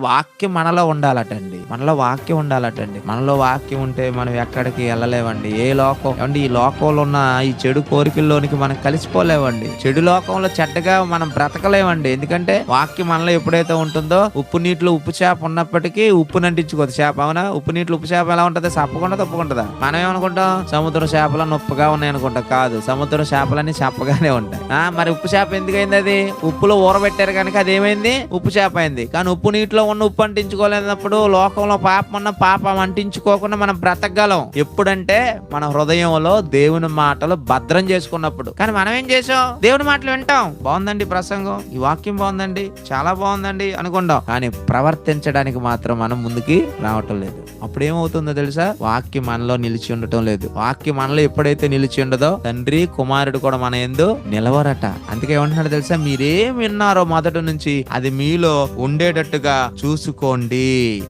వాక్యం మనలో ఉండాలటండి. మనలో వాక్యం ఉంటే మనం ఎక్కడికి వెళ్ళలేమండి. ఏ లోకం ఏమండి, ఈ లోకంలో ఉన్న ఈ చెడు కోరికల్లోనికి మనం కలిసిపోలేమండి. చెడు లోకంలో చెడ్డగా మనం బ్రతకలేమండి. ఎందుకంటే వాక్యం మనలో ఎప్పుడైతే ఉంటుందో, ఉప్పు నీటిలో ఉప్పు చేప ఉన్నప్పటికీ ఉప్పు నంటించుకోదు చేప. అవునా? ఉప్పు నీటిలో ఉప్పు చేప ఎలా ఉంటది? సప్పకుండా తప్పుకుంటదా? మనం ఏమనుకుంటాం? సముద్ర చేపలు నొప్పుగా ఉన్నాయి అనుకుంటాం. కాదు, సముద్ర చేపలన్నీ చప్పగానే ఉంటాయి. మరి ఉప్పు చేప ఎందుకైంది? అది ఉప్పులో ఊరబెట్టారు కనుక అది ఏమైంది? ఉప్పు చేప అయింది. కానీ ఉప్పు నీటిలో ఉన్న ఉప్పు అంటించుకోలేనప్పుడు లోకంలో పాపం అంటించుకోకుండా మనం బ్రతకగలం. ఎప్పుడంటే మన హృదయంలో దేవుని మాటలు భద్రం చేసుకున్నప్పుడు. కానీ మనం ఏం చేసాం? దేవుని మాటలు వింటాం, బాగుందండి ప్రసంగం, ఈ వాక్యం బాగుందండి, చాలా బాగుందండి అనుకుంటాం. కానీ ప్రవర్తించడానికి మాత్రం మనం ముందుకి రావటం లేదు. అప్పుడు ఏమవుతుందో తెలుసా? వాక్యం మనలో నిలిచి ఉండటం లేదు. వాక్యం మనలో ఎప్పుడైతే నిలిచి ఉండదో, తండ్రి కుమారుడు కూడా మన యందు నిలవరట. అందుకే ఏమంటున్నాడు తెలుసా? మీరేం విన్నారో మొదటి నుంచి అది మీలో ఉండేటట్టుగా చూసుకోండి.